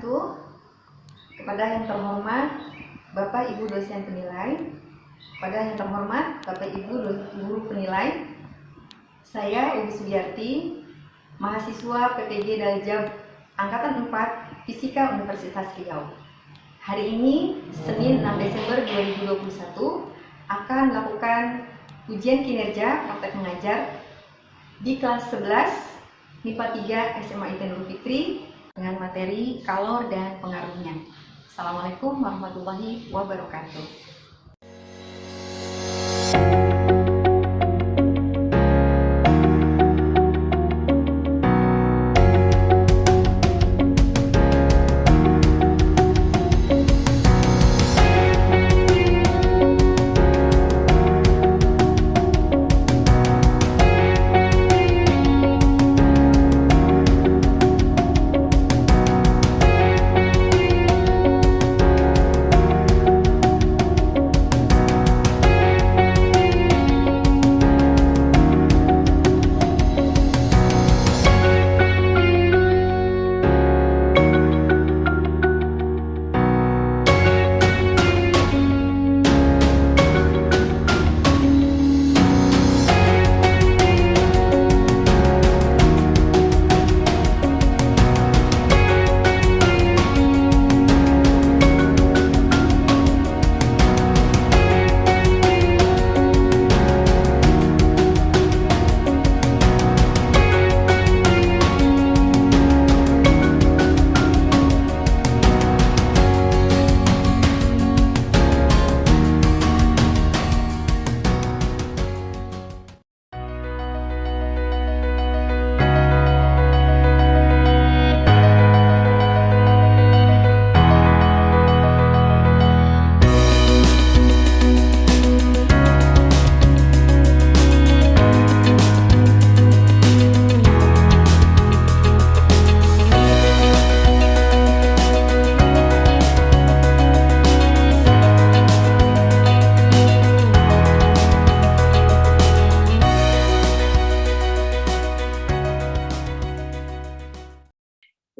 wabarakatuh. Kepada yang terhormat Bapak Ibu dosen penilai, kepada yang terhormat Bapak Ibu guru penilai, saya Ibu Sugiarti, mahasiswa PPG Daljab Angkatan 4 Fisika Universitas Riau. Hari ini, Senin 6 Desember 2021, akan melakukan ujian kinerja praktek mengajar di kelas 11 MIPA 3 SMA IT Nurul Fikri dengan materi kalor dan pengaruhnya. Assalamualaikum warahmatullahi wabarakatuh.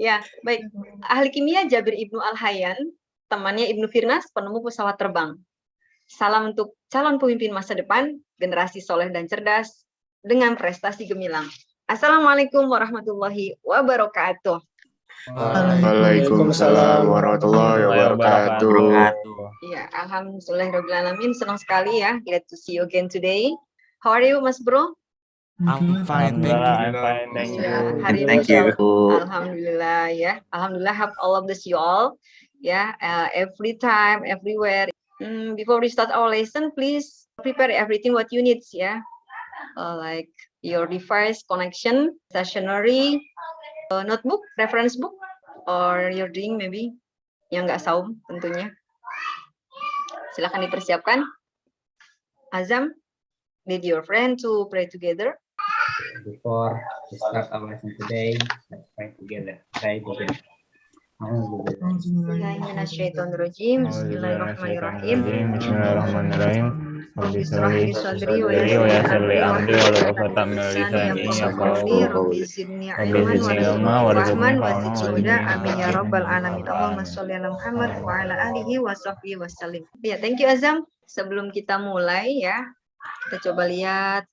Ya, baik. Ahli kimia Jabir Ibnu Al-Hayyan, temannya Ibnu Firnas, penemu pesawat terbang. Salam untuk calon pemimpin masa depan, generasi soleh dan cerdas, dengan prestasi gemilang. Assalamualaikum warahmatullahi wabarakatuh. Waalaikumsalam warahmatullahi wabarakatuh. Ya, alhamdulillahirrahmanirrahim. Senang sekali ya, glad to see you again today. How are you, Mas Bro? I'm fine, thank you. I'm fine, thank you. Ya, hari Thank ini you. alhamdulillah ya. Alhamdulillah have all of this you all. Ya, every time, everywhere. Before we start our lesson, please prepare everything what you need ya. Like your device connection, stationery, notebook, reference book, or your drink maybe yang nggak saum tentunya. Silakan dipersiapkan. Azam, lead your friend to pray together. Before we start our lesson today, let's pray together. Pray together. Bismillahirrahmanirrahim. Bismillahirrahmanirrahim. Bismillahirrahmanirrahim. Rabbi israh li sadri wa Wa yassir li amri wa la yassir uqdatam min lisani yafqahu Rabbi zidni ilman wa rahman wa zidni huda. Amin ya rabbal alamin. Allahumma sholli ala Muhammad wa ala alihi wa sahbihi wasallim. Ya, thank you Azam. Sebelum kita mulai ya, kita coba lihat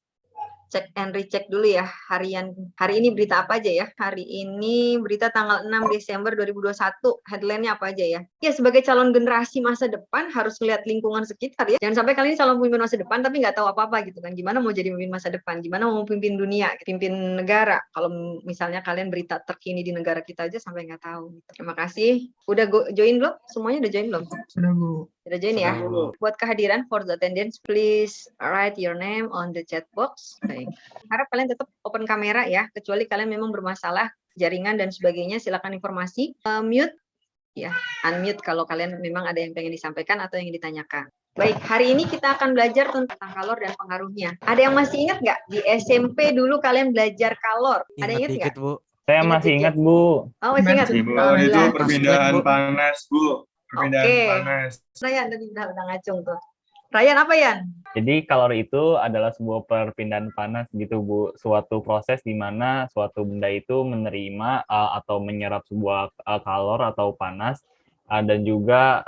cek and recheck dulu ya harian. Hari ini berita apa aja ya? Hari ini berita tanggal 6 Desember 2021. Headline-nya apa aja ya? Ya, sebagai calon generasi masa depan harus melihat lingkungan sekitar ya. Jangan sampai kalian calon pemimpin masa depan tapi nggak tahu apa-apa gitu kan. Gimana mau jadi pemimpin masa depan? Gimana mau pimpin dunia, pimpin negara? Kalau misalnya kalian berita terkini di negara kita aja sampai nggak tahu. Terima kasih. Udah join belum? Semuanya udah join belum? Sudah, Bu. Sudah join ya? Buat kehadiran, for the attendance, please write your name on the chat box. Baik. Harap kalian tetap open kamera ya, kecuali kalian memang bermasalah jaringan dan sebagainya, silakan informasi. Mute, ya, unmute kalau kalian memang ada yang pengen disampaikan atau yang ditanyakan. Baik, hari ini kita akan belajar tentang kalor dan pengaruhnya. Ada yang masih ingat nggak? Di SMP dulu kalian belajar kalor. Ada yang ingat nggak? Bu. Saya masih ingat, Bu. Oh, masih ingat? Ibu, itu perpindahan panas, Bu. Perpindahan panas. Saya tadi udah ngacung tuh. Ryan apa Yan? Jadi kalori itu adalah sebuah perpindahan panas gitu Bu, suatu proses di mana suatu benda itu menerima atau menyerap sebuah kalor atau panas dan juga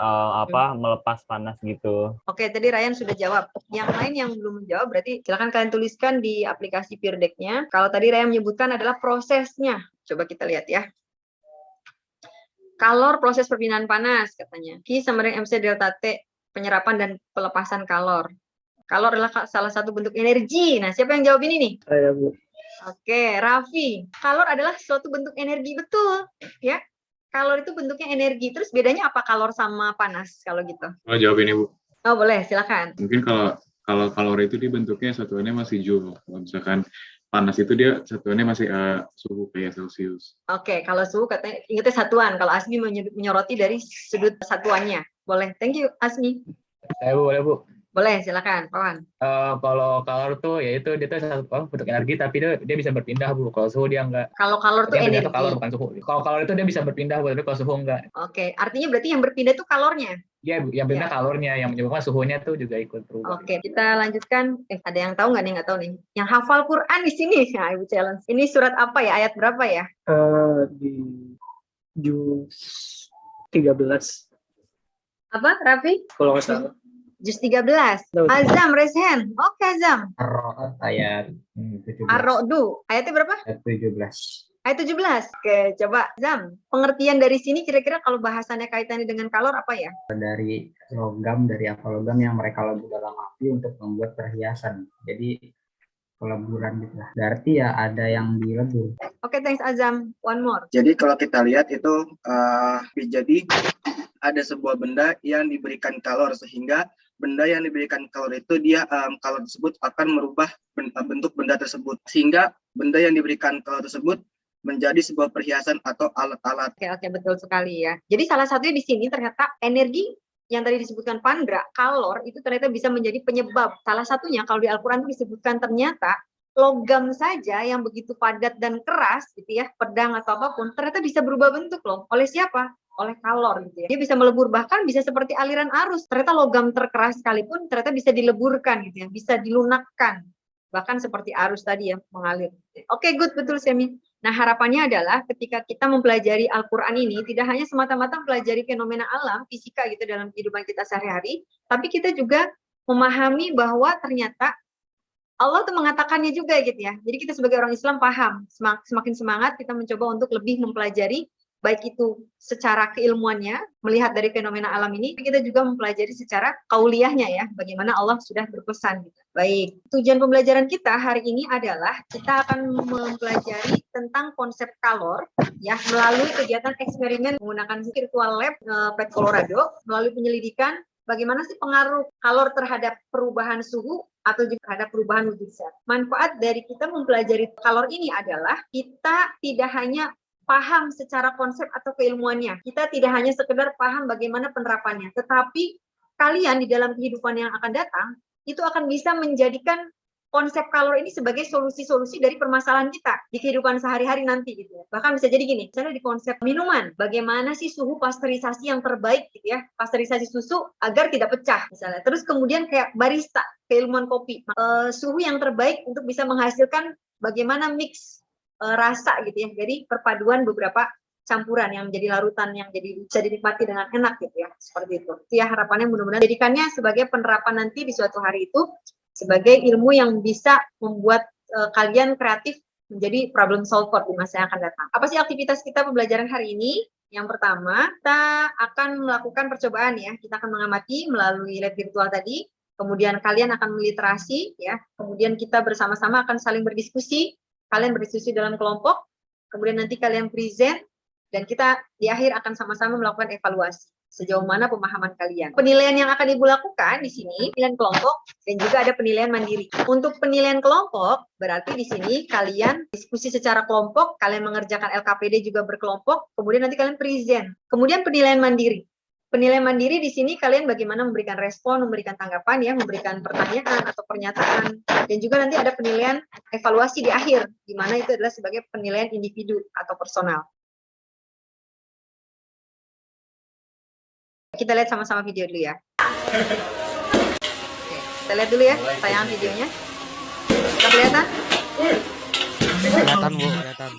melepas panas gitu. Oke, tadi Ryan sudah jawab. Yang lain yang belum menjawab berarti silakan kalian tuliskan di aplikasi Peer Deck-nya. Kalau tadi Ryan menyebutkan adalah prosesnya. Coba kita lihat ya. Kalor proses perpindahan panas katanya. Q sama dengan MC delta T penyerapan dan pelepasan kalor. Kalor adalah salah satu bentuk energi. Nah, siapa yang jawab ini nih? Saya, Bu. Oke, Raffi. Kalor adalah suatu bentuk energi, betul. Ya, kalor itu bentuknya energi. Terus bedanya apa kalor sama panas kalau gitu? Oh, jawab ini, Bu. Oh, boleh, silakan. Mungkin kalau kalori itu dia bentuknya satuannya masih joule. Kalau misalkan panas itu dia satuannya masih suhu kayak Celsius. Oke, kalau suhu katanya ingatnya satuan. Kalau Asmi menyoroti dari sudut satuannya. Boleh, thank you Asmi. Saya Bu, boleh Bu. Boleh, silakan, Pawan. Kalau kalor tuh yaitu dia tuh satu bentuk energi tapi dia bisa berpindah Bu. Kalau suhu dia enggak. Kalau kalor tuh energi. Kalor bukan suhu. Kalau kalor itu dia bisa berpindah Bu, tapi kalau suhu enggak. Oke, artinya berarti yang berpindah itu kalornya. Iya, yang berpindah kalornya, yang menyebabkan suhunya tuh juga ikut berubah. Oke, kita lanjutkan. Ada yang tahu nggak nih? Nggak tahu nih. Yang hafal Quran di sini. Nah, Ibu challenge. Ini surat apa ya? Ayat berapa ya? Di juz 13. Apa, Raffi? Kalau nggak salah. Juz 13. Azam, raise hand. Oke, Azam. Ar-Ra'd ayat 17. Ar-Ra'du. Ayatnya berapa? Ayat 17. Ayat 17. Oke, coba Azam. Pengertian dari sini kira-kira kalau bahasannya kaitannya dengan kalor apa ya? Dari logam, dari apa logam yang mereka lebur dalam api untuk membuat perhiasan. Jadi peleburan gitu lah. Berarti ya ada yang dilebur. Oke, thanks Azam. One more. Jadi kalau kita lihat itu jadi ada sebuah benda yang diberikan kalor sehingga benda yang diberikan kalor itu dia kalor tersebut akan merubah bentuk benda tersebut sehingga benda yang diberikan kalor tersebut menjadi sebuah perhiasan atau alat-alat. Oke, betul sekali ya. Jadi salah satunya di sini ternyata energi yang tadi disebutkan Pandra, kalor itu ternyata bisa menjadi penyebab. Salah satunya kalau di Al-Quran itu disebutkan ternyata logam saja yang begitu padat dan keras gitu ya, pedang atau apapun, ternyata bisa berubah bentuk loh. Oleh siapa? Oleh kalor gitu ya. Dia bisa melebur, bahkan bisa seperti aliran arus. Ternyata logam terkeras sekalipun ternyata bisa dileburkan gitu ya, bisa dilunakkan. Bahkan seperti arus tadi ya, mengalir. Oke, good, betul Semi. Nah, harapannya adalah ketika kita mempelajari Al-Quran ini, tidak hanya semata-mata mempelajari fenomena alam, fisika gitu dalam kehidupan kita sehari-hari, tapi kita juga memahami bahwa ternyata Allah tuh mengatakannya juga gitu ya. Jadi kita sebagai orang Islam paham, semakin semangat kita mencoba untuk lebih mempelajari, baik itu secara keilmuannya, melihat dari fenomena alam ini, kita juga mempelajari secara kauliyahnya ya, bagaimana Allah sudah berpesan. Gitu. Baik, tujuan pembelajaran kita hari ini adalah kita akan mempelajari tentang konsep kalor, ya, melalui kegiatan eksperimen menggunakan virtual lab PET Colorado, melalui penyelidikan bagaimana sih pengaruh kalor terhadap perubahan suhu atau juga terhadap perubahan wujud zat. Manfaat dari kita mempelajari kalor ini adalah kita tidak hanya paham secara konsep atau keilmuannya. Kita tidak hanya sekedar paham bagaimana penerapannya, tetapi kalian di dalam kehidupan yang akan datang, itu akan bisa menjadikan konsep kalor ini sebagai solusi-solusi dari permasalahan kita di kehidupan sehari-hari nanti gitu ya. Bahkan bisa jadi gini, misalnya di konsep minuman, bagaimana sih suhu pasteurisasi yang terbaik gitu ya, pasteurisasi susu agar tidak pecah misalnya. Terus kemudian kayak barista, keilmuan kopi, suhu yang terbaik untuk bisa menghasilkan bagaimana mix rasa gitu ya, jadi perpaduan beberapa campuran yang menjadi larutan yang jadi bisa dinikmati dengan enak gitu ya, seperti itu. Ya harapannya mudah-mudahan jadikannya sebagai penerapan nanti di suatu hari itu sebagai ilmu yang bisa membuat kalian kreatif menjadi problem solver di masa yang akan datang. Apa sih aktivitas kita pembelajaran hari ini? Yang pertama, kita akan melakukan percobaan ya, kita akan mengamati melalui lab virtual tadi, kemudian kalian akan meliterasi ya, kemudian kita bersama-sama akan saling berdiskusi. Kalian berdiskusi dalam kelompok, kemudian nanti kalian present, dan kita di akhir akan sama-sama melakukan evaluasi sejauh mana pemahaman kalian. Penilaian yang akan Ibu lakukan di sini, penilaian kelompok, dan juga ada penilaian mandiri. Untuk penilaian kelompok, berarti di sini kalian diskusi secara kelompok, kalian mengerjakan LKPD juga berkelompok, kemudian nanti kalian present. Kemudian penilaian mandiri. Penilaian mandiri di sini kalian bagaimana memberikan respon, memberikan tanggapan ya, memberikan pertanyaan atau pernyataan, dan juga nanti ada penilaian evaluasi di akhir, di mana itu adalah sebagai penilaian individu atau personal. Kita lihat sama-sama video dulu ya. Kita lihat dulu ya tayangan videonya. Kita kelihatan? Kelihatan Bu, kelihatan.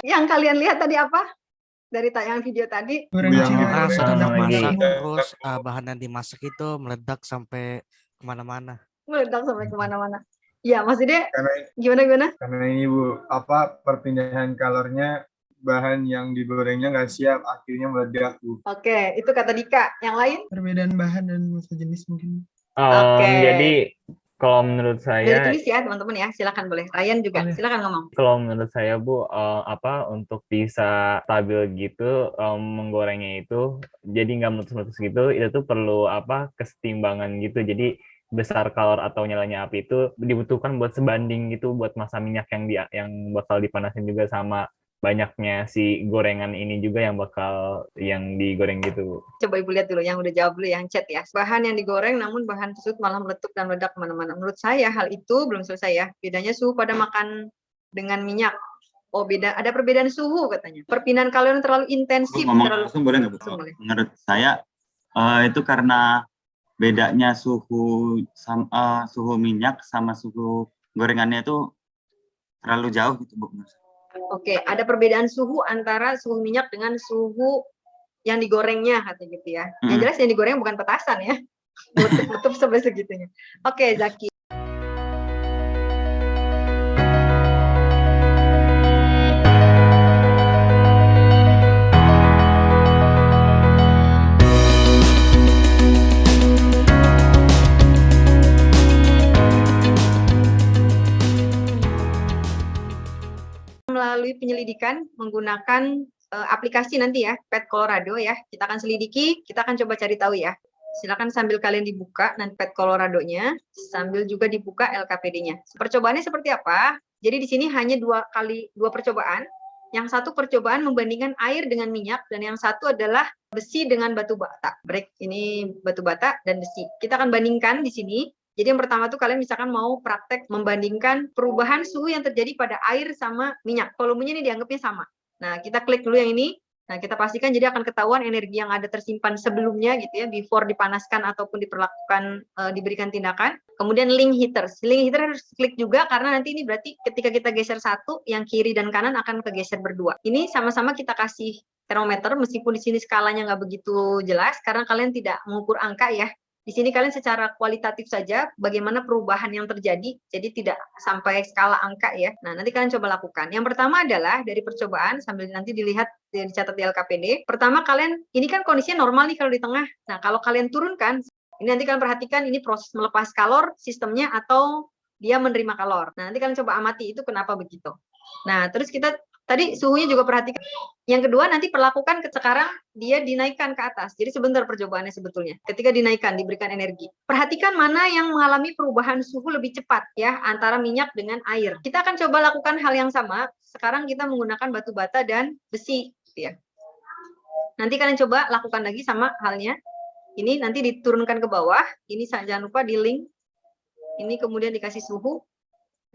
Yang kalian lihat tadi apa? Dari tayangan video tadi? Orang sedang lagi. memasak, terus bahan yang dimasak itu meledak sampai kemana-mana. Meledak sampai kemana-mana. Ya, maksudnya Karena gimana? karena ini Bu, perpindahan kalornya bahan yang digorengnya nggak siap, akhirnya meledak Bu. Oke, itu kata Dika. Yang lain? Perbedaan bahan dan masa jenis mungkin. Oke. Jadi kalau menurut Udah saya, ditulis ya teman-teman ya. Silakan boleh. Ryan juga. Boleh. Silakan ngomong. kalau menurut saya Bu, untuk bisa stabil gitu menggorengnya itu, jadi nggak meletus-meletus gitu, itu tuh perlu kesetimbangan gitu. Jadi besar kalor atau nyalanya api itu dibutuhkan buat sebanding gitu, buat massa minyak yang bakal dipanasin juga sama banyaknya si gorengan ini juga yang digoreng gitu. Coba Ibu lihat dulu yang udah jawab dulu yang chat ya. Bahan yang digoreng namun bahan tersebut malah meletup dan meledak kemana-mana. Menurut saya hal itu belum selesai ya. Bedanya suhu pada makan dengan minyak. Oh beda, ada perbedaan suhu katanya. Perpindahan kalori yang terlalu intensif. Ngomong terlalu... langsung boleh nggak Bu? Langsung boleh. Menurut saya itu karena bedanya suhu minyak sama suhu gorengannya itu terlalu jauh gitu Bu. Oke, ada perbedaan suhu antara suhu minyak dengan suhu yang digorengnya katanya gitu ya. Yang jelas yang digoreng bukan petasan ya. Meletup sampai segitunya. Oke, Zaki. Melalui penyelidikan menggunakan aplikasi nanti ya, Pet Colorado ya. Kita akan selidiki, kita akan coba cari tahu ya. Silakan sambil kalian dibuka nanti Pet Colorado-nya, sambil juga dibuka LKPD-nya. Percobaannya seperti apa? Jadi di sini hanya dua percobaan. Yang satu percobaan membandingkan air dengan minyak, dan yang satu adalah besi dengan batu bata. Break ini batu bata dan besi. Kita akan bandingkan di sini. Jadi yang pertama tuh kalian misalkan mau praktek membandingkan perubahan suhu yang terjadi pada air sama minyak. Volumenya ini dianggapnya sama. Nah, kita klik dulu yang ini. Nah, kita pastikan jadi akan ketahuan energi yang ada tersimpan sebelumnya gitu ya, before dipanaskan ataupun diperlakukan, diberikan tindakan. Kemudian link heaters. Link heater harus klik juga karena nanti ini berarti ketika kita geser satu, yang kiri dan kanan akan kegeser berdua. Ini sama-sama kita kasih termometer, meskipun di sini skalanya nggak begitu jelas karena kalian tidak mengukur angka ya. Di sini kalian secara kualitatif saja bagaimana perubahan yang terjadi, jadi tidak sampai skala angka ya. Nah, nanti kalian coba lakukan. Yang pertama adalah dari percobaan, sambil nanti dilihat, dicatat di LKPD. Pertama kalian, ini kan kondisinya normal nih kalau di tengah. Nah, kalau kalian turunkan, ini nanti kalian perhatikan ini proses melepas kalor sistemnya atau dia menerima kalor. Nah, nanti kalian coba amati itu kenapa begitu. Nah, terus kita tadi suhunya juga perhatikan. Yang kedua nanti perlakukan sekarang dia dinaikkan ke atas. Jadi sebentar percobaannya sebetulnya. Ketika dinaikkan, diberikan energi. Perhatikan mana yang mengalami perubahan suhu lebih cepat ya antara minyak dengan air. Kita akan coba lakukan hal yang sama. Sekarang kita menggunakan batu bata dan besi ya. Nanti kalian coba lakukan lagi sama halnya. Ini nanti diturunkan ke bawah. Ini jangan lupa di link. Ini kemudian dikasih suhu.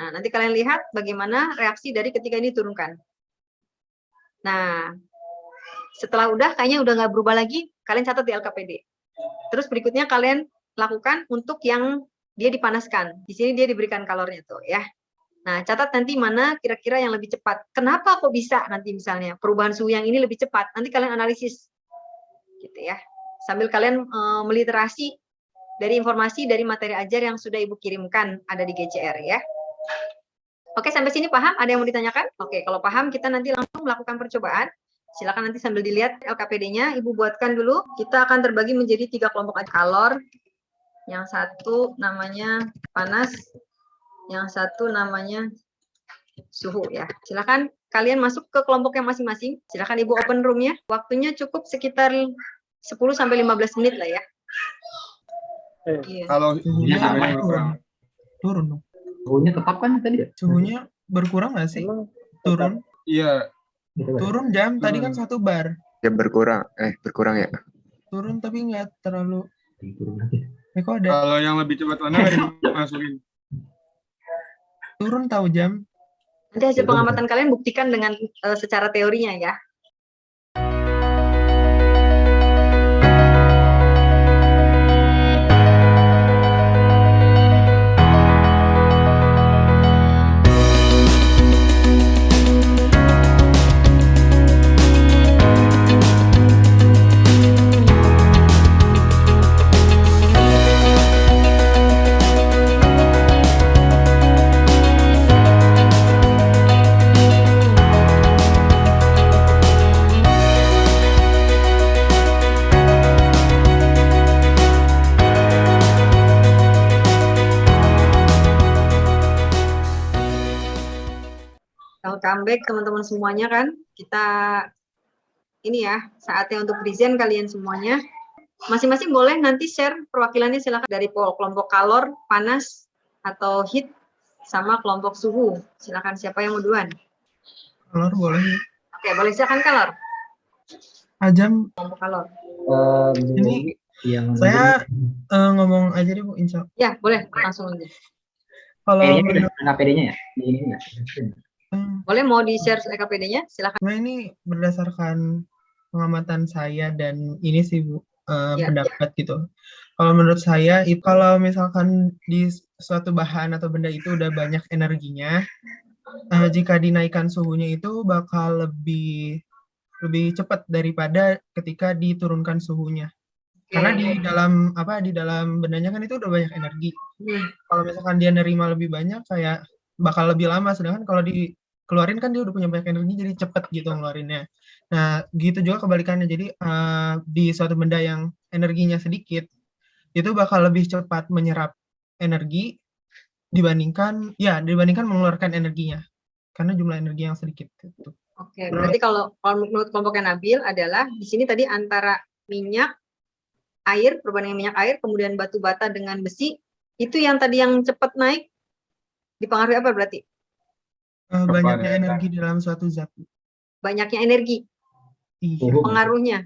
Nah, nanti kalian lihat bagaimana reaksi dari ketika ini diturunkan. Nah, setelah kayaknya udah nggak berubah lagi, kalian catat di LKPD. Terus berikutnya kalian lakukan untuk yang dia dipanaskan. Di sini dia diberikan kalornya tuh ya. Nah, catat nanti mana kira-kira yang lebih cepat. Kenapa kok bisa nanti misalnya perubahan suhu yang ini lebih cepat? Nanti kalian analisis, gitu ya. Sambil kalian meliterasi dari informasi dari materi ajar yang sudah Ibu kirimkan ada di GCR ya. Oke, sampai sini paham? Ada yang mau ditanyakan? Oke, kalau paham kita nanti langsung melakukan percobaan. Silakan nanti sambil dilihat LKPD-nya, Ibu buatkan dulu. Kita akan terbagi menjadi 3 kelompok kalor. Yang satu namanya panas, yang satu namanya suhu ya. Silakan kalian masuk ke kelompoknya masing-masing. Silakan Ibu open room-nya. Waktunya cukup sekitar 10 sampai 15 menit lah ya. Kalau Suhunya sama turun dong. Suhunya tetap kan tadi ya? Suhunya berkurang nggak sih? Turun. Iya, Gitu berarti. Turun jam, tadi kan 1 bar. Ya berkurang ya. Turun tapi nggak terlalu. Turun lagi. Kok ada Kalau yang lebih cepat mana nggak dimasukin? turun tahu jam? Nanti hasil pengamatan kalian buktikan dengan secara teorinya ya. Welcome back teman-teman semuanya kan. Kita ini ya, saatnya untuk present kalian semuanya. Masing-masing boleh nanti share perwakilannya, silakan dari kelompok kalor, panas, atau heat, sama kelompok suhu. Silakan siapa yang mau duluan? Kalor boleh. Oke, boleh silakan kalor. Ajam, Kelompok kalor. ini Yang saya ngomong aja deh Bu, insya Allah. Ya, boleh langsung aja. Kalau PD-nya menurut- KPD-nya ya? Di ini ya? Boleh mau di-share KPD-nya? Silakan. Nah, ini berdasarkan pengamatan saya dan ini sih Bu, Ya, pendapat gitu. Kalau menurut saya, kalau misalkan di suatu bahan atau benda itu udah banyak energinya, jika dinaikkan suhunya itu bakal lebih cepat daripada ketika diturunkan suhunya. Karena di dalam bendanya kan itu udah banyak energi. Kalau misalkan dia nerima lebih banyak, kayak bakal lebih lama. Sedangkan kalau dikeluarin kan dia udah punya banyak energi, jadi cepet gitu ngeluarinnya. Nah, gitu juga kebalikannya. Jadi di suatu benda yang energinya sedikit, itu bakal lebih cepat menyerap energi dibandingkan mengeluarkan energinya. Karena jumlah energi yang sedikit. Gitu. Oke, berarti kalau menurut kelompoknya Nabil adalah di sini tadi antara minyak, air, perbandingan minyak air, kemudian batu bata dengan besi, itu yang tadi yang cepat naik, dipengaruhi apa berarti? Banyaknya energi dalam suatu zat. Banyaknya energi. Iya.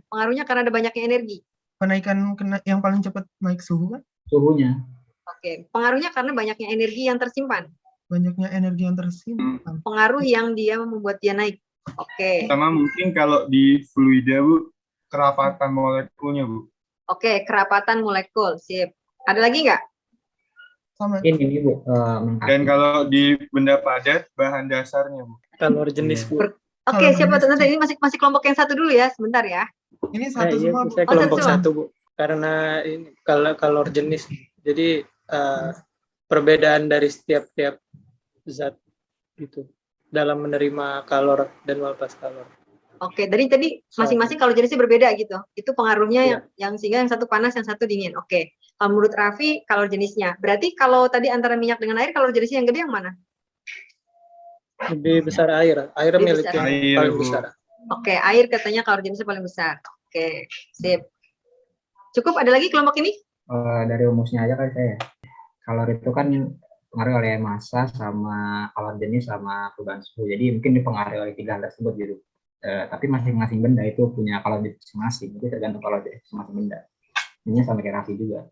Pengaruhnya karena ada banyaknya energi. Kenaikan yang paling cepat naik suhu kan? Suhunya. Oke, pengaruhnya karena banyaknya energi yang tersimpan. Banyaknya energi yang tersimpan. Pengaruh yang dia membuat dia naik. Oke. Sama mungkin kalau di fluida Bu, kerapatan molekulnya Bu. Oke, kerapatan molekul, sip. Ada lagi nggak? Sama. Ini Bu. Dan kalau di benda padat, bahan dasarnya Bu. Kalor jenis Bu. Oke, siapa tuh? Nanti ini masih kelompok yang satu dulu ya, sebentar ya. Ini satu Iya, semua. saya kelompok satu Bu. Karena ini kalor jenis. Jadi perbedaan dari setiap zat gitu dalam menerima kalor dan melepas kalor. Oke, dari tadi masing-masing kalau jenisnya berbeda gitu. Itu pengaruhnya yang sehingga yang satu panas, yang satu dingin. Oke. Kalau menurut Raffi, kalor jenisnya. Berarti kalau tadi antara minyak dengan air, kalor jenisnya yang gede yang mana? Lebih besar air. Air Lebih milik besar. yang paling besar. Oke, air katanya kalor jenisnya paling besar. Oke, sip. Cukup, ada lagi kelompok ini? Dari rumusnya aja kali saya. Kalor itu kan dipengaruhi oleh massa sama kalor jenis sama perubahan suhu. Jadi mungkin dipengaruhi oleh 3 hal tersebut gitu. Tapi masing-masing benda itu punya kalor jenis masing-masing. Itu tergantung kalor jenis masing-masing benda. Ini sama kayak Raffi juga.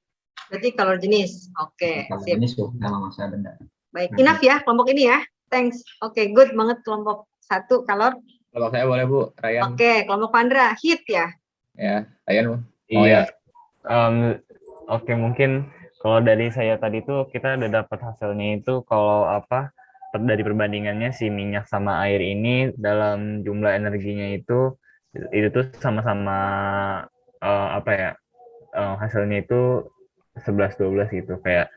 Berarti kalor jenis. Oke, Kalor sip. jenis tuh sama massa benda. Baik, enough ya kelompok ini ya. Thanks. Oke, good banget kelompok satu kalor. Kalau saya boleh Bu, Ryan. Oke, kelompok Pandra, heat ya. Ya, Ryan Bu. Iya. Oke, mungkin kalau dari saya tadi tuh kita udah dapat hasilnya itu kalau dari perbandingannya si minyak sama air ini dalam jumlah energinya itu tuh sama-sama hasilnya itu 11-12 gitu, kayak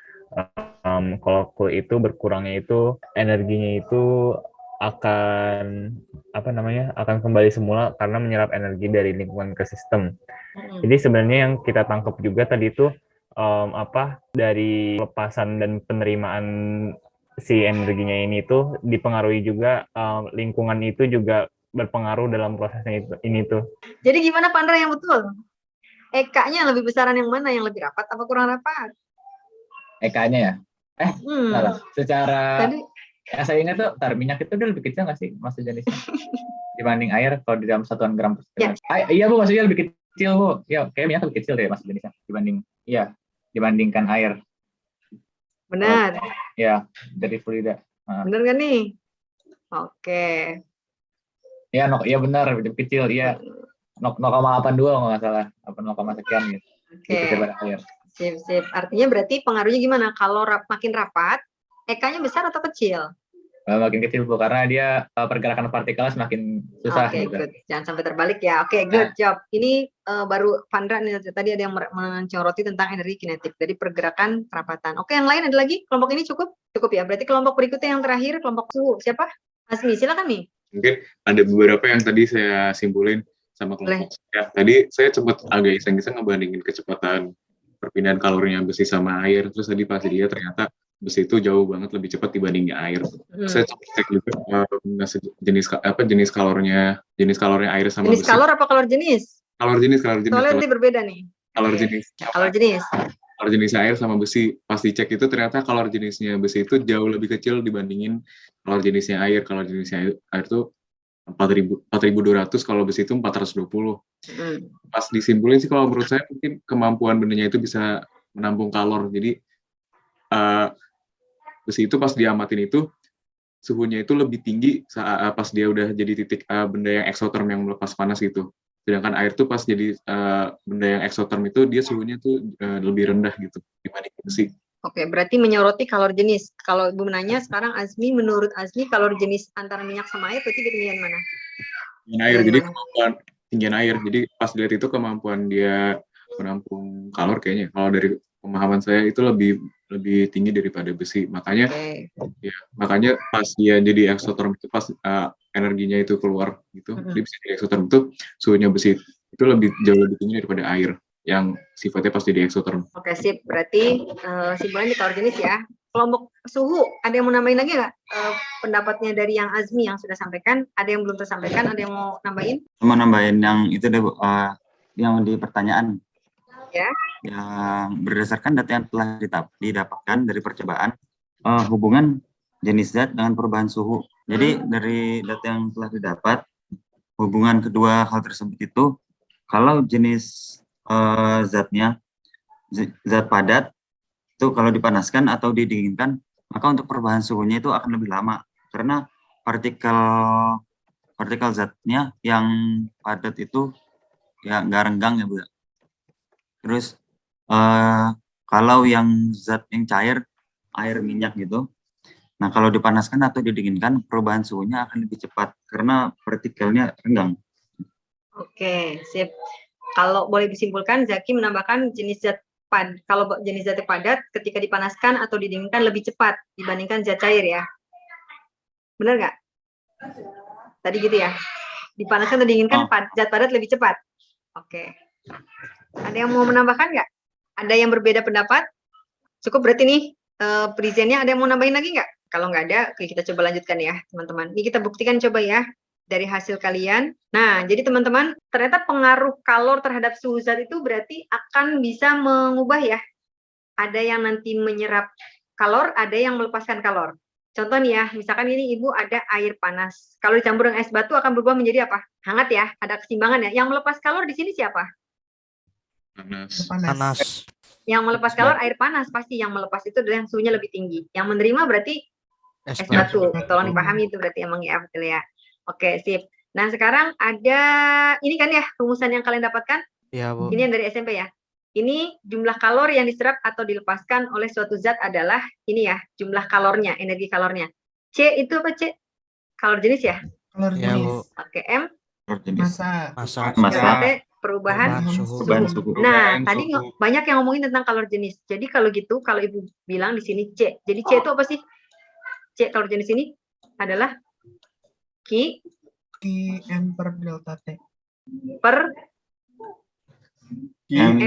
kalau cool itu berkurangnya itu energinya itu akan akan kembali semula karena menyerap energi dari lingkungan ke sistem. Jadi sebenarnya yang kita tangkap juga tadi itu dari lepasan dan penerimaan si energinya ini tuh dipengaruhi juga lingkungan itu juga berpengaruh dalam prosesnya ini tuh. Jadi gimana Pandra yang betul? EK-nya lebih besaran yang mana? Yang lebih rapat apa kurang rapat? EK-nya ya? Salah. Secara Tadi Yang saya ingat tuh minyak itu udah lebih kecil nggak sih masa jenisnya dibanding air kalau di dalam satuan gram per Ya. Iya Bu, maksudnya lebih kecil Bu. Ya, kayak minyak lebih kecil deh masa jenisnya dibandingkan air. Benar. Ya, dari fluida. Benar nggak nih? Oke. Ya, iya benar, lebih kecil. Iya. 0,82 kalau nggak salah, apa 0, sekian gitu. Oke. Lebih kecil daripada air. Sip. Artinya berarti pengaruhnya gimana? Kalau makin rapat, EK-nya besar atau kecil? Makin kecil Bu, karena dia pergerakan partikelnya semakin susah. Oke, gitu. good. Jangan sampai terbalik ya. Oke, good job. Ini baru Vandra nih, tadi ada yang mencoroti tentang energi kinetik dari pergerakan kerapatan. Oke, yang lain ada lagi? Kelompok ini cukup? Cukup ya. Berarti kelompok berikutnya yang terakhir, kelompok suhu. Siapa? Asmi, silakan nih. Mungkin ada beberapa yang tadi saya simpulin sama kelompok saya. Tadi saya sempat agak iseng-iseng ngebandingin kecepatan perpindahan kalorinya besi sama air. Terus tadi pas dia ternyata besi itu jauh banget lebih cepat dibandingin air. Saya cek juga jenis kalornya air sama jenis besi. Kalor apa kalor jenis? Kalor jenis. Soalnya nanti berbeda nih. Kalor jenis. Kalor jenis. Kalor jenis air sama besi. Pas dicek itu ternyata kalor jenisnya besi itu jauh lebih kecil dibandingin kalor jenisnya air. Kalor jenisnya air itu 4.200, kalau besi itu 420. Pas disimpulin sih kalau menurut saya mungkin kemampuan bendanya itu bisa menampung kalor. Jadi besi itu pas diamatin itu suhunya itu lebih tinggi saat pas dia udah jadi titik benda yang eksoterm yang melepas panas gitu. Sedangkan air tuh pas jadi benda yang eksoterm itu dia suhunya tuh lebih rendah gitu dibanding besi. Oke, berarti menyoroti kalor jenis. Kalau Ibu menanya sekarang Azmi, menurut Azmi kalor jenis antara minyak sama air berarti ketinggian mana? Tinggian air, jadi kemampuan tinggian air. Jadi pas dilihat itu kemampuan dia menampung kalor kayaknya. Kalau dari pemahaman saya itu lebih tinggi daripada besi. Makanya makanya pas dia jadi eksoterm itu pas energinya itu keluar gitu. Dia bisa jadi eksoterm itu suhunya besi itu jauh lebih tinggi daripada air yang sifatnya pas jadi eksoterm. Oke, sip. Berarti simpulan di kalor jenis ya. Kelompok suhu, ada yang mau nambahin lagi nggak pendapatnya dari yang Azmi yang sudah sampaikan? Ada yang belum tersampaikan? Ada yang mau nambahin? Mau nambahin yang itu deh Bu, yang di pertanyaan. Ya. Yang berdasarkan data yang telah didapatkan dari percobaan hubungan jenis zat dengan perubahan suhu. Jadi dari data yang telah didapat, hubungan kedua hal tersebut itu kalau jenis zatnya zat padat itu kalau dipanaskan atau didinginkan, maka untuk perubahan suhunya itu akan lebih lama karena partikel zatnya yang padat itu ya nggak renggang ya Bu. Terus kalau yang zat yang cair, air, minyak gitu, nah kalau dipanaskan atau didinginkan perubahan suhunya akan lebih cepat karena partikelnya renggang. Oke, sip. Kalau boleh disimpulkan, Zaki menambahkan kalau jenis zat padat ketika dipanaskan atau didinginkan lebih cepat dibandingkan zat cair ya. Benar nggak? Tadi gitu ya. Dipanaskan atau didinginkan zat padat lebih cepat. Oke. Ada yang mau menambahkan nggak? Ada yang berbeda pendapat? Cukup berarti nih presentnya ada yang mau nambahin lagi nggak? Kalau nggak ada, oke, kita coba lanjutkan ya teman-teman. Ini kita buktikan coba ya dari hasil kalian. Nah, jadi teman-teman, ternyata pengaruh kalor terhadap suhu zat itu berarti akan bisa mengubah ya. Ada yang nanti menyerap kalor, ada yang melepaskan kalor. Contoh nih ya, misalkan ini Ibu ada air panas. Kalau dicampur dengan es batu akan berubah menjadi apa? Hangat ya, ada keseimbangan ya. Yang melepas kalor di sini siapa? Panas. Yang melepas kalor air panas pasti. Yang melepas itu adalah yang suhunya lebih tinggi. Yang menerima berarti es batu. Tolong dipahami itu berarti emang ya, betul ya. Oke, sip. Nah, sekarang ada ini kan ya rumusan yang kalian dapatkan? Iya, Bu. Ini yang dari SMP ya. Ini jumlah kalor yang diserap atau dilepaskan oleh suatu zat adalah ini ya, jumlah kalornya, energi kalornya. C itu apa, C? Kalor jenis ya? Kalor jenis. Oke, M? Massa. T, perubahan suhu. Nah, tadi banyak yang ngomongin tentang kalor jenis. Jadi kalau gitu, kalau Ibu bilang di sini C. Jadi C itu apa sih? C kalor jenis ini adalah Q M per delta T. Per M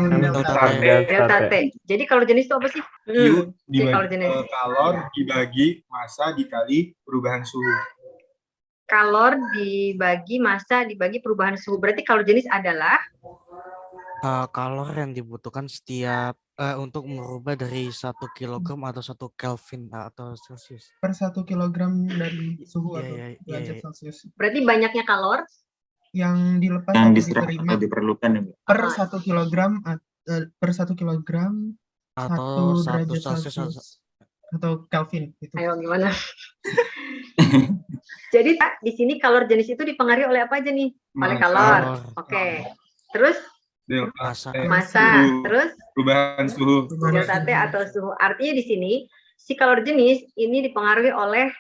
delta T. Jadi kalau jenis itu apa sih? Q kalau jenis. Kalor dibagi massa dikali perubahan suhu. Kalor dibagi massa dibagi perubahan suhu. Berarti kalau jenis adalah kalor yang dibutuhkan setiap untuk merubah dari 1 kilogram atau 1 Kelvin atau Celsius. Per 1 kilogram dari suhu atau Iya, derajat Celcius. Berarti banyaknya kalor Yang dilepas Yang atau diserap diterima atau diperlukan ya, Bu? per 1 kilogram per 1 kilogram Atau 1 1 derajat Celsius Celcius atau Kelvin gitu. Ayo gimana? Jadi di sini kalor jenis itu dipengaruhi oleh apa aja nih? Oleh kalor. Oke. Terus massa. Terus perubahan suhu. delta T atau suhu. Artinya di sini si kalor jenis ini dipengaruhi oleh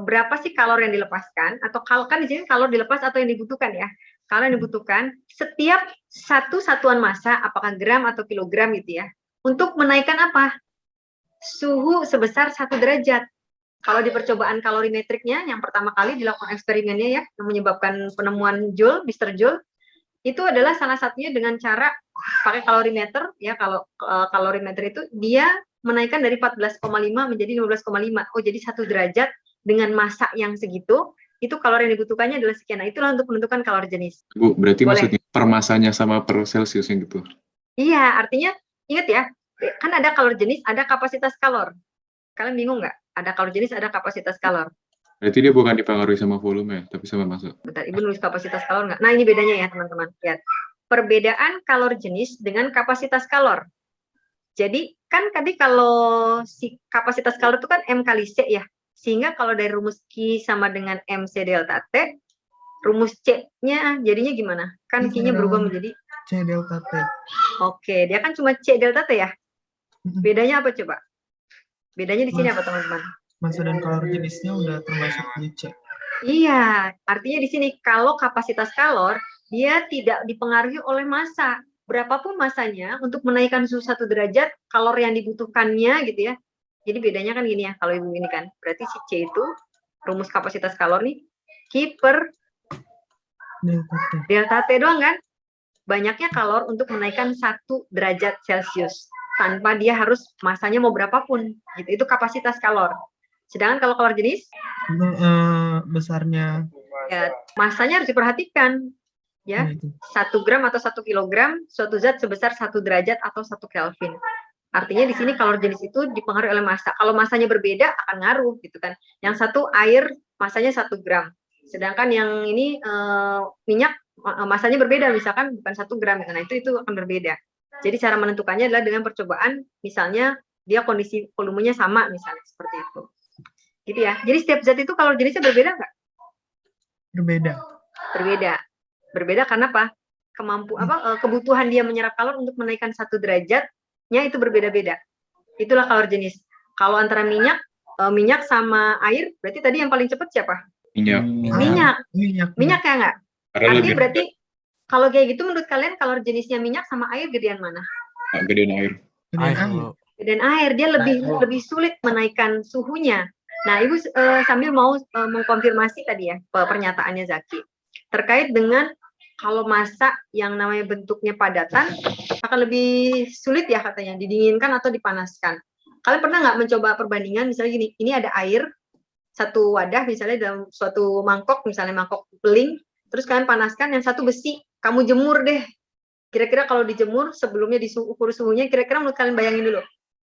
berapa sih kalor yang dilepaskan, atau kan di sini kalor dilepas atau yang dibutuhkan ya. Kalau yang dibutuhkan setiap satu satuan massa, apakah gram atau kilogram gitu ya, untuk menaikkan apa? Suhu sebesar 1 derajat. Kalau di percobaan kalorimetriknya yang pertama kali dilakukan eksperimennya ya, yang menyebabkan penemuan Joule, Mr. Joule, itu adalah salah satunya dengan cara pakai kalorimeter ya. Kalau kalorimeter itu dia menaikkan dari 14,5 menjadi 15,5. Oh, jadi 1 derajat dengan massa yang segitu, itu kalori yang dibutuhkannya adalah sekian. Nah, itulah untuk menentukan kalori jenis. Bu, berarti Boleh. maksudnya per masanya sama per Celsiusnya gitu? Iya, artinya ingat ya, kan ada kalori jenis, ada kapasitas kalor. Kalian bingung nggak? Ada kalori jenis, ada kapasitas kalor. Berarti dia bukan dipengaruhi sama volume ya, tapi sama massa. Bentar, Ibu nulis kapasitas kalor nggak? Nah, ini bedanya ya, teman-teman. Lihat. Perbedaan kalor jenis dengan kapasitas kalor. Jadi, kan tadi kalau si kapasitas kalor itu kan M kali C ya. Sehingga kalau dari rumus Q sama dengan MC delta T, rumus C-nya jadinya gimana? Kan Q-nya berubah menjadi C delta T. Oke, dia kan cuma C delta T ya. Bedanya apa coba? Bedanya di sini apa, teman-teman? Massa dan kalor jenisnya udah termasuk di C. Iya, artinya di sini kalau kapasitas kalor dia tidak dipengaruhi oleh massa. Berapapun massanya untuk menaikkan suhu 1 derajat, kalor yang dibutuhkannya gitu ya. Jadi bedanya kan gini ya, kalau ibu ini kan. Berarti si C itu rumus kapasitas kalor nih Q per delta T doang kan? Banyaknya kalor untuk menaikkan 1 derajat Celcius tanpa dia harus massanya mau berapapun gitu. Itu kapasitas kalor. Sedangkan kalau kalor jenis besarnya ya massanya harus diperhatikan ya. 1 gram atau 1 kilogram suatu zat sebesar 1 derajat atau 1 Kelvin. Artinya di sini kalor jenis itu dipengaruhi oleh massa. Kalau massanya berbeda akan ngaruh gitu kan. Yang satu air massanya 1 gram. Sedangkan yang ini minyak massanya berbeda, misalkan bukan 1 gram. Nah, itu akan berbeda. Jadi cara menentukannya adalah dengan percobaan, misalnya dia kondisi volumenya sama misalnya seperti itu. Gitu ya. Jadi setiap zat itu kalor jenisnya berbeda nggak? berbeda. Berbeda. Berbeda karena apa? Kebutuhan dia menyerap kalor untuk menaikkan 1 derajatnya itu berbeda-beda. Itulah kalor jenis. Kalau antara minyak sama air, berarti tadi yang paling cepat siapa? Minyak. Minyak ya nggak? Artinya berarti kalau kayak gitu menurut kalian kalor jenisnya minyak sama air gedean mana? Gedean air. Gedean air. Dia lebih sulit menaikkan suhunya. Nah, Ibu sambil mau mengkonfirmasi tadi ya pernyataannya Zaki terkait dengan kalau massa yang namanya bentuknya padatan akan lebih sulit ya katanya didinginkan atau dipanaskan. Kalian pernah nggak mencoba perbandingan misalnya gini, ini ada air satu wadah misalnya dalam suatu mangkok, misalnya mangkok beling, terus kalian panaskan, yang satu besi, kamu jemur deh. Kira-kira kalau dijemur sebelumnya diukur suhunya, kira-kira menurut kalian bayangin dulu.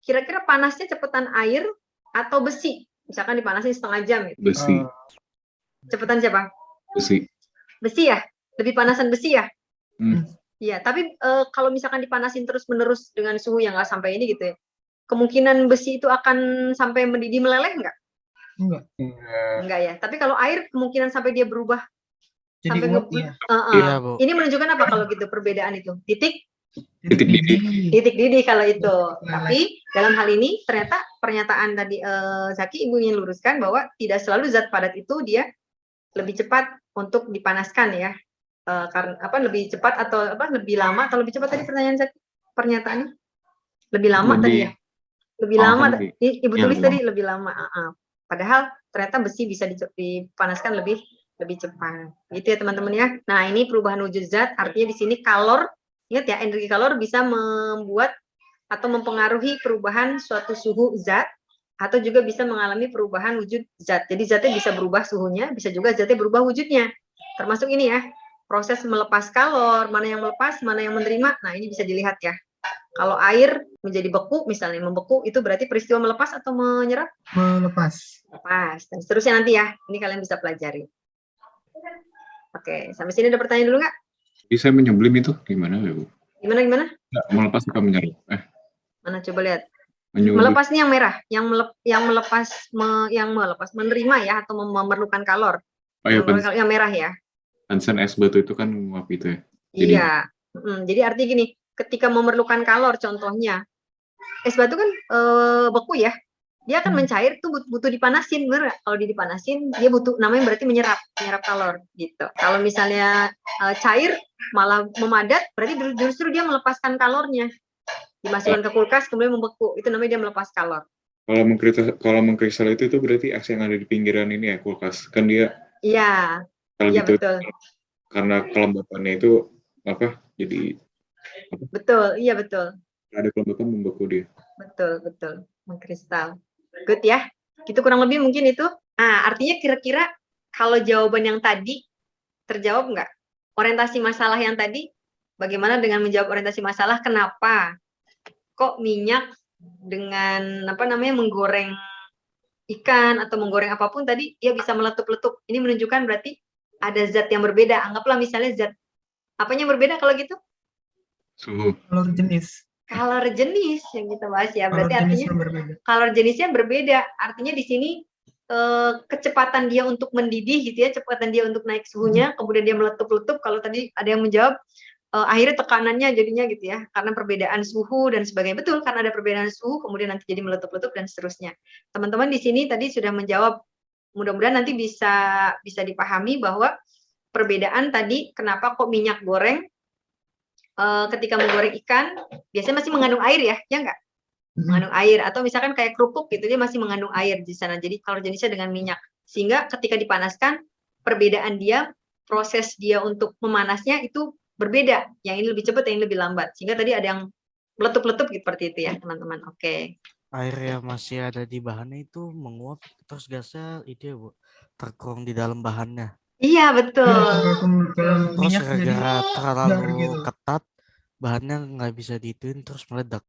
Kira-kira panasnya cepetan air atau besi? Misalkan dipanasin setengah jam. Gitu. Besi. Cepetan siapa? Besi. Besi ya? Lebih panasan besi ya? Iya, tapi kalau misalkan dipanasin terus-menerus dengan suhu yang nggak sampai ini gitu ya, kemungkinan besi itu akan sampai mendidih meleleh nggak? Enggak ya. Tapi kalau air kemungkinan sampai dia berubah jadi sampai uap ya. Iya, Bu. Ini menunjukkan apa kalau gitu perbedaan itu? Titik didih kalau itu. Tapi dalam hal ini ternyata pernyataan tadi Zaki Ibu ingin luruskan bahwa tidak selalu zat padat itu dia lebih cepat untuk dipanaskan ya. Karena lebih cepat atau lebih lama atau lebih cepat tadi pertanyaan Zaki pernyataannya? Lebih lama tadi ya. Lebih lama. Ibu tulis tadi lebih lama. Padahal ternyata besi bisa dipanaskan lebih cepat. Gitu ya teman-teman ya. Nah, ini perubahan wujud zat artinya di sini kalor, ingat ya, energi kalor bisa membuat atau mempengaruhi perubahan suatu suhu zat atau juga bisa mengalami perubahan wujud zat. Jadi zatnya bisa berubah suhunya, bisa juga zatnya berubah wujudnya. Termasuk ini ya, proses melepas kalor, mana yang melepas, mana yang menerima. Nah, ini bisa dilihat ya. Kalau air menjadi beku, misalnya membeku, itu berarti peristiwa melepas atau menyerap? Melepas. Lepas. Dan seterusnya nanti ya. Ini kalian bisa pelajari. Oke, sampai sini ada pertanyaan dulu nggak? Jadi saya menyemblim itu gimana ya, Bu? Gimana? Nggak, melepas atau menyerap? Mana coba lihat. Menyemblim. Melepas nih yang merah, yang melepas menerima ya atau memerlukan kalor. Oh, ya, yang merah ya. Pansen es batu itu kan nguap itu ya. Jadi, iya. Jadi artinya gini, ketika memerlukan kalor contohnya, es batu kan beku ya. Dia akan mencair tuh butuh dipanasin, bener gak? Kalau dipanasin dia butuh, namanya berarti menyerap kalor gitu. Kalau misalnya cair malah memadat, berarti justru dia melepaskan kalornya. Dimasukkan ke kulkas kemudian membeku, itu namanya dia melepas kalor. Kalau mengkristal itu berarti es yang ada di pinggiran ini ya kulkas kan dia. Iya. Iya gitu, betul. Karena kelembapannya itu apa? Jadi apa? Betul, iya betul. Ada kelembapan membeku dia. Betul, mengkristal. Good ya. Itu kurang lebih mungkin itu. Artinya kira-kira kalau jawaban yang tadi terjawab nggak? Orientasi masalah yang tadi, bagaimana dengan menjawab orientasi masalah? Kenapa kok minyak dengan menggoreng ikan atau menggoreng apapun tadi dia bisa meletup-letup? Ini menunjukkan berarti ada zat yang berbeda. Anggaplah misalnya zat apanya yang berbeda kalau gitu? Suhu. Kalor jenis yang kita bahas ya. Berarti artinya kalor jenisnya berbeda. Artinya di sini kecepatan dia untuk mendidih gitu ya, kecepatan dia untuk naik suhunya, kemudian dia meletup-letup. Kalau tadi ada yang menjawab akhirnya tekanannya jadinya gitu ya, karena perbedaan suhu dan sebagainya. Betul, karena ada perbedaan suhu, kemudian nanti jadi meletup-letup dan seterusnya. Teman-teman di sini tadi sudah menjawab, mudah-mudahan nanti bisa dipahami bahwa perbedaan tadi kenapa kok minyak goreng ketika menggoreng ikan biasanya masih mengandung air ya enggak? Mengandung air, atau misalkan kayak kerupuk gitu, dia masih mengandung air di sana. Jadi kalor jenisnya dengan minyak, sehingga ketika dipanaskan perbedaan dia, proses dia untuk memanasnya itu berbeda, yang ini lebih cepat, yang ini lebih lambat, sehingga tadi ada yang meletup-letup seperti itu ya teman-teman. Oke. Air yang masih ada di bahannya itu menguap, terus gasnya itu ya Bu, terkurung di dalam bahannya. Iya betul. Terus gara-gara terlalu ketat, bahannya nggak bisa dituin terus meledak.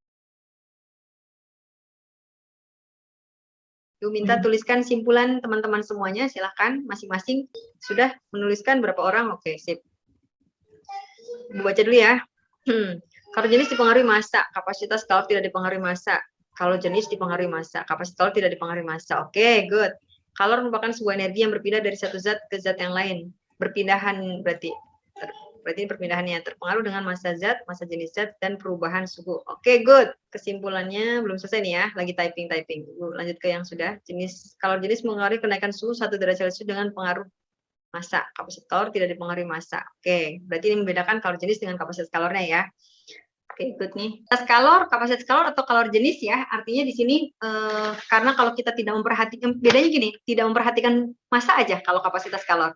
Minta tuliskan simpulan teman-teman semuanya, silahkan masing-masing sudah menuliskan berapa orang? Oke, sip. Baca dulu ya. Kalau jenis dipengaruhi massa, kapasitas kalor tidak dipengaruhi massa. Kalau jenis dipengaruhi massa, kapasitas kalor tidak dipengaruhi massa. Oke, good. Kalor merupakan sebuah energi yang berpindah dari satu zat ke zat yang lain. Berpindahan berarti perpindahannya terpengaruh dengan massa zat, massa jenis zat, dan perubahan suhu. Oke, good. Kesimpulannya belum selesai nih ya, lagi typing. Lanjut ke yang sudah. Kalor jenis mengaruhi kenaikan suhu 1 derajat Celcius dengan pengaruh massa. Kapasitas kalor tidak dipengaruhi massa. Oke, berarti ini membedakan kalor jenis dengan kapasitas kalornya ya. Oke, good nih. Kapasitas kalor atau kalor jenis ya, artinya di sini karena kalau kita tidak memperhatikan, bedanya gini, tidak memperhatikan massa aja kalau kapasitas kalor.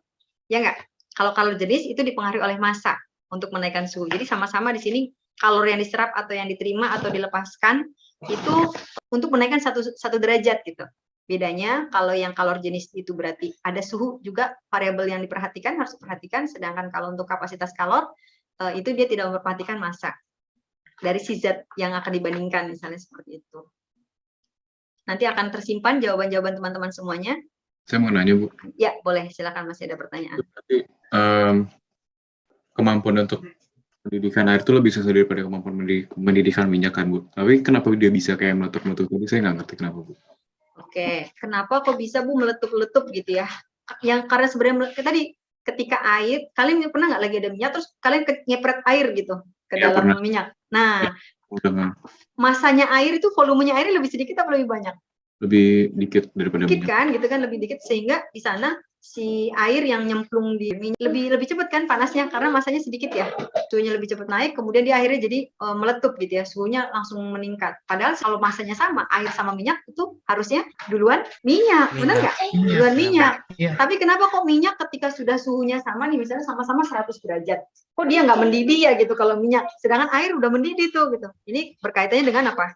Ya enggak? Kalau kalor jenis itu dipengaruhi oleh massa untuk menaikkan suhu. Jadi sama-sama di sini kalor yang diserap atau yang diterima atau dilepaskan itu untuk menaikkan satu derajat gitu. Bedanya kalau yang kalor jenis itu berarti ada suhu juga variabel yang diperhatikan, harus diperhatikan, sedangkan kalau untuk kapasitas kalor itu dia tidak memperhatikan massa dari si zat yang akan dibandingkan, misalnya seperti itu. Nanti akan tersimpan jawaban-jawaban teman-teman semuanya. Saya mau nanya, Bu. Ya, boleh. Silakan, masih ada pertanyaan. Berarti kemampuan untuk pendidikan air itu lebih sesuai daripada kemampuan mendidikan minyak kan, Bu? Tapi kenapa dia bisa kayak meletup-meletup tadi? Saya nggak ngerti kenapa, Bu. Oke, kenapa kok bisa Bu meletup-letup gitu ya? Yang karena sebenarnya tadi ketika air, kalian pernah nggak lagi ada minyak terus kalian nyepret air gitu ke dalam pernah. minyak? Nah, ya, masanya air itu volumenya airnya lebih sedikit atau lebih banyak? Lebih dikit daripada dikit minyak. kan, gitu kan, lebih dikit, sehingga di sana si air yang nyemplung di minyak lebih cepat kan panasnya karena masanya sedikit ya, suhunya lebih cepat naik, kemudian dia akhirnya jadi meletup gitu ya, suhunya langsung meningkat. Padahal kalau masanya sama, air sama minyak itu harusnya duluan minyak. Benar nggak? Duluan minyak. Tapi kenapa kok minyak ketika sudah suhunya sama nih, misalnya sama-sama 100 derajat, kok dia nggak mendidih ya gitu kalau minyak, sedangkan air udah mendidih tuh gitu. Ini berkaitannya dengan apa?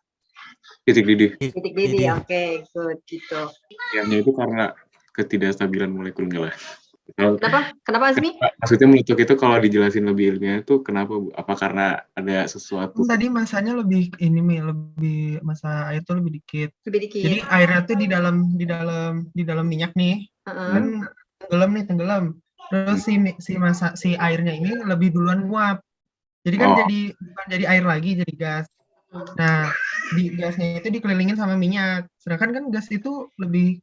Titik didih. Titik didih, oke, good gitu. Yang itu karena ketidakstabilan molekul lah. Kenapa Azmi? Maksudnya meletup itu kalau dijelasin lebih ilmiah itu kenapa Bu? Apa karena ada sesuatu? Tadi masanya lebih lebih masa air tuh lebih dikit. Lebih dikit. Jadi airnya tuh di dalam minyak nih. Kan tenggelam. Terus si airnya ini lebih duluan nguap. Jadi kan bukan jadi air lagi, jadi gas. Nah, di gasnya itu dikelilingin sama minyak. Sedangkan kan gas itu lebih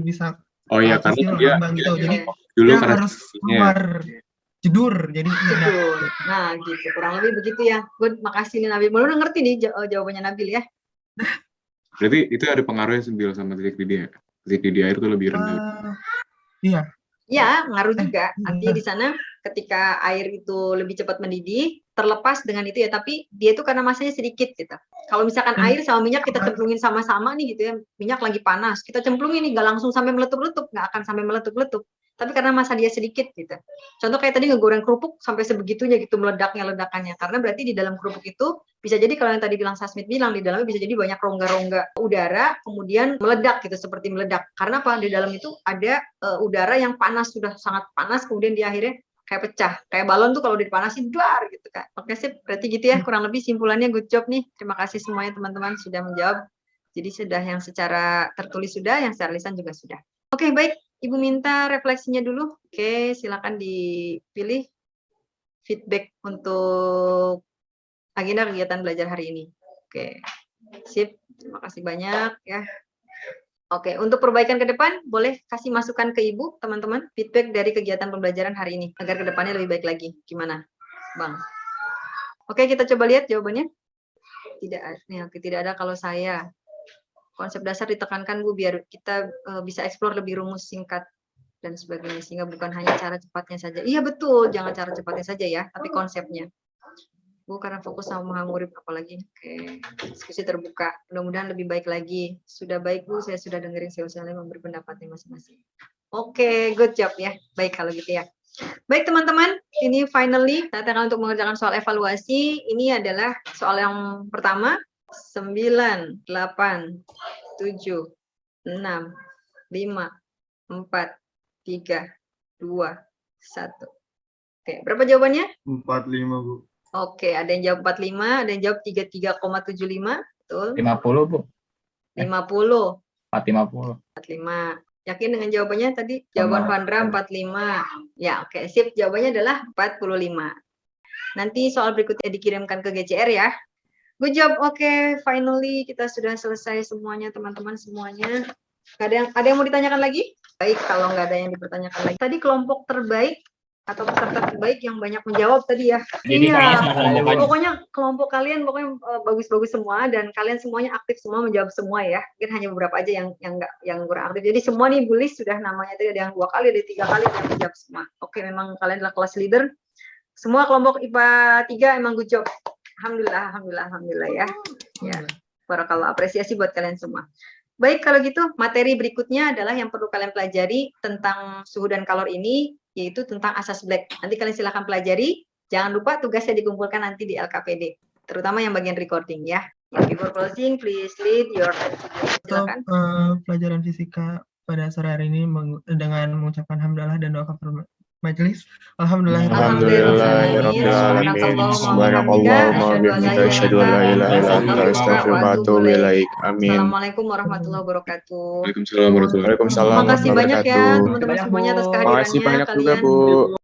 bisa karena dia gitu. Jadi dulu dia harus keluar jedur. Jadi jedur. Nah, gitu. Kurang lebih begitu ya. Good, makasih nih Nabil. Belum ngerti nih jawabannya Nabil ya. Berarti itu ada pengaruhnya Sembil sama titik didih ya? Titik didih air itu lebih rendah. Iya. Ya, ngaruh juga. Artinya di sana ketika air itu lebih cepat mendidih, terlepas dengan itu ya, tapi dia itu karena masanya sedikit gitu. Kalau misalkan air sama minyak kita cemplungin sama-sama nih gitu ya, minyak lagi panas, kita cemplungin nih, nggak langsung sampai meletup-letup, nggak akan sampai meletup-letup. Tapi karena masa dia sedikit gitu. Contoh kayak tadi ngegoreng kerupuk sampai sebegitunya gitu ledakannya. Karena berarti di dalam kerupuk itu bisa jadi kalau yang tadi bilang Sasmit bilang di dalamnya bisa jadi banyak rongga-rongga udara kemudian meledak gitu seperti meledak. Karena apa? Di dalam itu ada udara yang panas, sudah sangat panas, kemudian di akhirnya kayak pecah. Kayak balon tuh kalau dipanasin duar gitu kan. Oke sip, berarti gitu ya kurang lebih simpulannya. Good job nih. Terima kasih semuanya teman-teman sudah menjawab. Jadi sudah yang secara tertulis sudah, yang secara lisan juga sudah. Oke, baik. Ibu minta refleksinya dulu. Oke, silakan dipilih feedback untuk agenda kegiatan belajar hari ini. Oke, sip. Terima kasih banyak ya. Oke, untuk perbaikan ke depan, boleh kasih masukan ke Ibu, teman-teman, feedback dari kegiatan pembelajaran hari ini, agar ke depannya lebih baik lagi. Gimana, Bang? Oke, kita coba lihat jawabannya. Tidak ada kalau saya. Konsep dasar ditekankan Bu, biar kita bisa eksplor lebih rumus singkat dan sebagainya, sehingga bukan hanya cara cepatnya saja. Iya betul, jangan cara cepatnya saja ya, tapi konsepnya. Bu, karena fokus sama memahami murid apalagi. Oke, diskusi terbuka. Mudah-mudahan lebih baik lagi. Sudah baik Bu, saya sudah dengerin saya memberi pendapatnya masing-masing. Oke, good job ya. Baik kalau gitu ya. Baik teman-teman, ini finally saatnya untuk mengerjakan soal evaluasi. Ini adalah soal yang pertama. 9, 8, 7, 6, 5, 4, 3, 2, 1. Oke, berapa jawabannya? 45, Bu. Oke, ada yang jawab 45, ada yang jawab 33,75. Betul. 50, Bu. 50. 45. Yakin dengan jawabannya tadi? Jawaban Vandra 45. Ya, oke. Sip, jawabannya adalah 45. Nanti soal berikutnya dikirimkan ke GCR ya. Good job, oke. Finally kita sudah selesai semuanya teman-teman semuanya. Ada yang mau ditanyakan lagi? Baik, kalau nggak ada yang dipertanyakan lagi. Tadi kelompok terbaik atau peserta terbaik yang banyak menjawab tadi ya. Jadi Pokoknya kelompok kalian bagus-bagus semua dan kalian semuanya aktif semua menjawab semua ya. Mungkin hanya beberapa aja yang kurang aktif. Jadi semua nih Bu Lis sudah namanya tadi ada yang 2 kali, ada 3 kali yang menjawab semua. Oke, memang kalian adalah kelas leader. Semua kelompok IPA 3 emang good job. Alhamdulillah ya. Ya, barakallah, apresiasi buat kalian semua. Baik, kalau gitu materi berikutnya adalah yang perlu kalian pelajari tentang suhu dan kalor ini, yaitu tentang asas Black. Nanti kalian silakan pelajari. Jangan lupa tugasnya dikumpulkan nanti di LKPD, terutama yang bagian recording ya. Before closing, please lead your silakan. Pelajaran fisika pada sore hari ini dengan mengucapkan hamdalah dan doa kafaratul majelis. Alhamdulillahirrahmanirrahim. Subhanakallahumma bihamdika asyhadu an la ilaha illa anta astaghfiruka wa atubu ilaik. Amin. Assalamualaikum warahmatullahi wabarakatuh. Waalaikumsalam warahmatullahi wabarakatuh. Terima kasih banyak ya teman-teman semuanya atas kehadirannya. Makasih banyak juga kalian Bu.